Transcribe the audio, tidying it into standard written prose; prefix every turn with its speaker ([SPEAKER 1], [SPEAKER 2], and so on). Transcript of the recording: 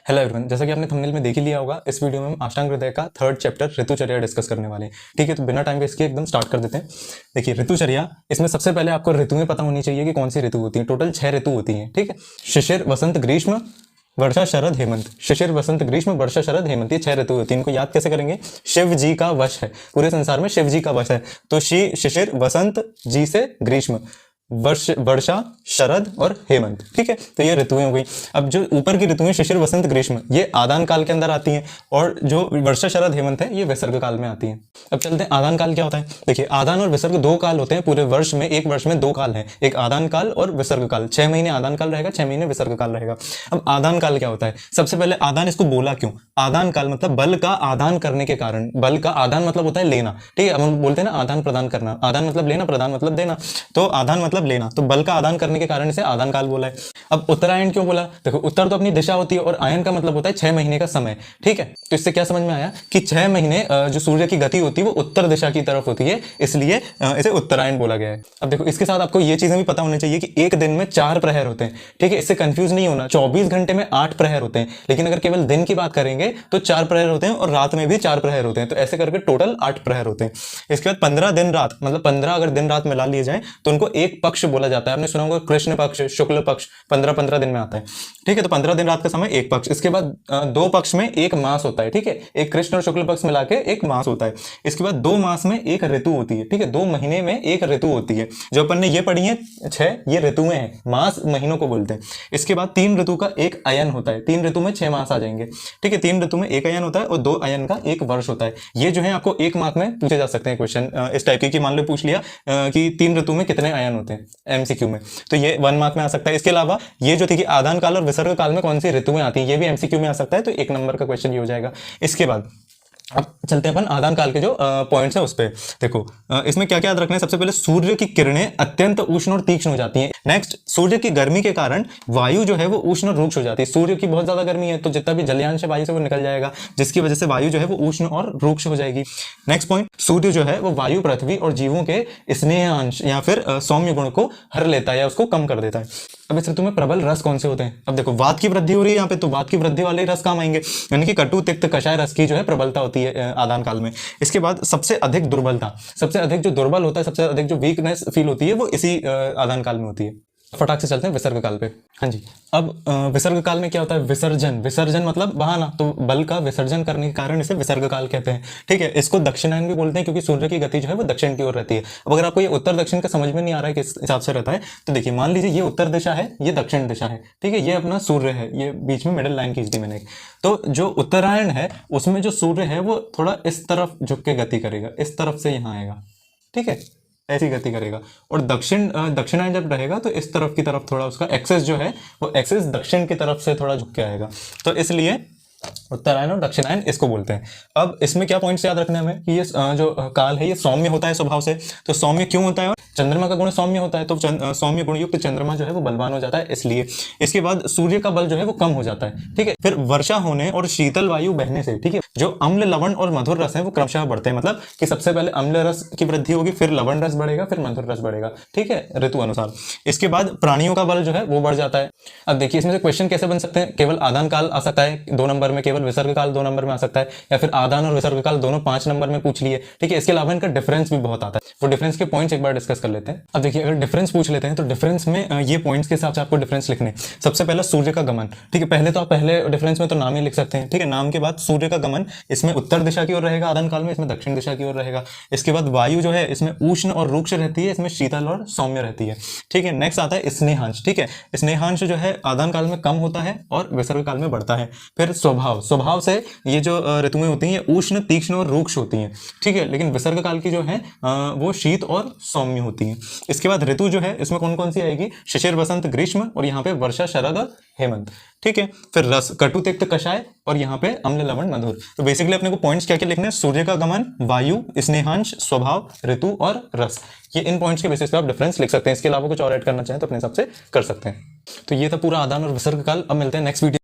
[SPEAKER 1] Hello everyone, जैसा कि आपने थंबनेल में देख ही लिया होगा, इस वीडियो में हम अष्टांग हृदय का थर्ड चैप्टर ऋतुचर्या डिस्कस करने वाले हैं। ठीक है, तो बिना टाइम वेस्ट किए एकदम स्टार्ट कर देते हैं। देखिए ऋतुचर्या, इसमें सबसे पहले आपको ऋतुएं पता होनी चाहिए कि कौन सी ऋतु होती है। टोटल 6 ऋतु होती हैं। ठीक है, शिशिर, वसंत, ग्रीष्म, वर्षा, शरद, हेमंत। शिशिर, वसंत, ग्रीष्म, वर्षा, शरद, हेमंत, ये 6 ऋतु होती है। इनको याद कैसे करेंगे? शिव जी का वश है, पूरे संसार में शिव जी का वश है। तो शिशिर, वसंत जी से ग्रीष्म, वर्षा, शरद और हेमंत। ठीक है, तो ये ऋतुएं हो गई। अब जो ऊपर की ऋतुएं शिशिर, वसंत, ग्रीष्म, ये आदान काल के अंदर आती हैं, और जो वर्षा, शरद, हेमंत है ये विसर्ग काल में आती हैं। अब चलते हैं आदान काल क्या होता है। देखिए, आदान और विसर्ग 2 काल होते हैं पूरे वर्ष में। एक वर्ष में 2 काल है, एक आदान काल और विसर्ग काल। 6 महीने आदान काल रहेगा, 6 महीने विसर्ग काल रहेगा। अब आदान काल क्या होता है? सबसे पहले आदान, इसको बोला क्यों? आदान काल मतलब बल का आदान करने के कारण। बल का आदान मतलब होता है लेना। ठीक है, हम बोलते हैं ना आदान प्रदान करना। आदान मतलब लेना, प्रदान मतलब देना, तो आदान मतलब लेना। तो बल का आदान करने के कारण इसे आदान काल बोला है। अब उत्तरायण क्यों बोला? देखो, उत्तर तो अपनी दिशा होती है और आयन का मतलब होता है 6 महीने का समय। ठीक है, तो इससे क्या समझ में आया कि 6 महीने जो सूर्य की गति होती है वो उत्तर दिशा की तरफ होती है, इसलिए इसे उत्तरायण बोला गया है। अब देखो, इसके साथ आपको ये चीजें भी पता होनी चाहिए कि एक दिन में 4 प्रहर होते हैं। ठीक है, इससे कंफ्यूज नहीं होना। 24 घंटे में 8 प्रहर होते हैं, लेकिन अगर केवल दिन की बात करेंगे तो 4 प्रहर होते हैं और रात में भी 4 प्रहर होते हैं। तो ऐसे करके टोटल 8 प्रहर होते हैं। इसके बाद 15 दिन रात, मतलब 15 अगर दिन रात मिला लिए जाए तो उनको एक पक्ष बोला जाता है। आपने सुना होगा कृष्ण पक्ष, शुक्ल पक्ष, 15-15 दिन में आता है। ठीक है, तो 15 दिन रात का समय एक पक्ष। इसके बाद 2 पक्ष में एक मास होता है। ठीक है, एक कृष्ण और शुक्ल पक्ष मिला के एक मास होता है। इसके बाद 2 मास में एक ऋतु होती है। ठीक है, 2 महीने में एक ऋतु होती है। जो अपन ने ये पढ़ी है 6, ये ऋतुएं हैं, मास महीनों को बोलते हैं। इसके बाद 3 ऋतु का एक अयन होता है। 3 ऋतु में 6 मास आ जाएंगे। ठीक है, 3 ऋतु में एक अयन होता है और 2 अयन का एक वर्ष होता है। ये जो है आपको 1 मार्क में पूछे जा सकते हैं क्वेश्चन इस टाइप की मान लो पूछ लिया कि 3 ऋतु में कितने अयन होते हैं एमसीक्यू में, तो ये 1 मार्क में आ सकता है। इसके अलावा ये जो थी कि आदान काल और विसर्ग काल में कौन सी ऋतुएं आती हैं, ये भी एमसीक्यू में आ सकता है, तो 1 नंबर का क्वेश्चन ये हो जाएगा। इसके बाद अब चलते हैं अपन आदान काल के जो पॉइंट्स है उस पे। देखो, इसमें क्या क्या याद रखना है? सबसे पहले सूर्य की किरणें अत्यंत उष्ण और तीक्ष्ण हो जाती हैं। नेक्स्ट, सूर्य की गर्मी के कारण वायु जो है वो उष्ण और रुक्ष हो जाती है। सूर्य की बहुत ज्यादा गर्मी है तो जितना भी जलयांश है वायु से वो निकल जाएगा, जिसकी वजह से वायु जो है वो उष्ण और रुक्ष हो जाएगी। नेक्स्ट पॉइंट, सूर्य जो है वो वायु, पृथ्वी और जीवों के स्नेहांश या फिर सौम्य गुण को हर लेता है या उसको कम कर देता है। अब इस ऋतु में प्रबल रस कौन से होते हैं? अब देखो, वात की वृद्धि हो रही है यहाँ पे, तो वात की वृद्धि वाले रस काम आएंगे, यानी कि कटु, तिक्त, कषाय रस की जो है प्रबलता होती है आदान काल में। इसके बाद सबसे अधिक दुर्बलता, सबसे अधिक जो दुर्बल होता है, सबसे अधिक जो वीकनेस फील होती है वो इसी आदान काल में होती है। फटाक से चलते हैं विसर्ग काल पे। हाँ जी, अब विसर्ग काल में क्या होता है? विसर्जन। विसर्जन मतलब बहाना, तो बल का विसर्जन करने के कारण इसे विसर्ग काल कहते हैं। ठीक है, इसको दक्षिणायन भी बोलते हैं क्योंकि सूर्य की गति जो है वो दक्षिण की ओर रहती है। अब अगर आपको ये उत्तर दक्षिण का समझ में नहीं आ रहा है किस हिसाब से रहता है, तो देखिए, मान लीजिए ये उत्तर दिशा है, ये दक्षिण दिशा है। ठीक है, ये अपना सूर्य है, ये बीच में मिडिल लाइन खींच दी मैंने। तो जो उत्तरायण है उसमें जो सूर्य है वो थोड़ा इस तरफ झुक के गति करेगा, इस तरफ से यहाँ आएगा। ठीक है, ऐसी गति करेगा। और दक्षिणायन जब रहेगा तो इस तरफ की तरफ थोड़ा उसका एक्सेस जो है वो एक्सेस दक्षिण की तरफ से थोड़ा झुक के आएगा, तो इसलिए उत्तरायण और दक्षिणायन इसको बोलते हैं। अब इसमें क्या पॉइंट्स याद रखने हमें कि ये जो काल है ये सौम्य होता है स्वभाव से। तो सौम्य क्यों होता है? चंद्रमा का गुण सौम्य होता है, तो सौम्य गुण युक्त चंद्रमा जो है वो बलवान हो जाता है, इसलिए। इसके बाद सूर्य का बल जो है वो कम हो जाता है। ठीक है, फिर वर्षा होने और शीतल वायु बहने से, ठीक है, जो अम्ल, लवण और मधुर रस है वो क्रमशः बढ़ते हैं। मतलब कि सबसे पहले अम्ल रस की वृद्धि होगी, फिर लवण रस बढ़ेगा, फिर मधुर रस बढ़ेगा। ठीक है, ऋतु अनुसार। इसके बाद प्राणियों का बल जो है वो बढ़ जाता है। अब देखिए, इसमें से क्वेश्चन कैसे बन सकते हैं? केवल आदान काल आ सकता है 2 नंबर में, केवल विसर्ग काल 2 नंबर में आ सकता है, या फिर आदान और विसर्ग काल दोनों 5 नंबर में पूछ लिए। ठीक है, इसके अलावा इनका डिफरेंस भी बहुत आता है, वो डिफरेंस के पॉइंट्स एक बार डिस्कस कर लेते हैं। अब देखिए, अगर डिफरेंस पूछ लेते हैं तो डिफरेंस में ये पॉइंट्स के हिसाब से आपको डिफरेंस लिखने। सबसे पहला सूर्य का गमन। ठीक है, पहले तो आप पहले डिफरेंस में तो नाम ही लिख सकते हैं। ठीक है, नाम के बाद सूर्य का गमन, इसमें उत्तर दिशा की ओर रहेगा आदान काल में, इसमें दक्षिण दिशा की ओर रहेगा। इसके बाद वायु जो है इसमें उष्ण और रुक्ष रहती है, इसमें शीतल और सौम्य रहती है। ठीक है, नेक्स्ट आता है स्नेहांश। ठीक है, स्नेहांश जो है आदान काल में कम होता है और विसर्ग काल में बढ़ता है। फिर स्वभाव, स्वभाव से ये जो ऋतुएं होती हैं उष्ण, तीक्ष्ण और रुक्ष होती हैं। ठीक है, लेकिन विसर्ग काल की जो है वो शीत और सौम्य होती हैं। इसके बाद ऋतु जो है इसमें कौन कौन सी आएगी? शिशिर, वसंत, ग्रीष्म, और यहाँ पे वर्षा, शरद और हेमंत। ठीक है, फिर रस, कटु, तिक्त, कषाय, और यहाँ पे अम्ल, लवण, मधुर। तो बेसिकली अपने को पॉइंट्स क्या क्या लिखने हैं? सूर्य का गमन, वायु, स्नेहांश, स्वभाव, ऋतु और रस। ये इन पॉइंट्स के बेसिस पे आप डिफरेंस लिख सकते हैं। इसके अलावा कुछ और ऐड करना चाहें तो अपने हिसाब से कर सकते हैं। तो ये था पूरा आदान और विसर्ग काल। अब मिलते हैं नेक्स्ट वीडियो।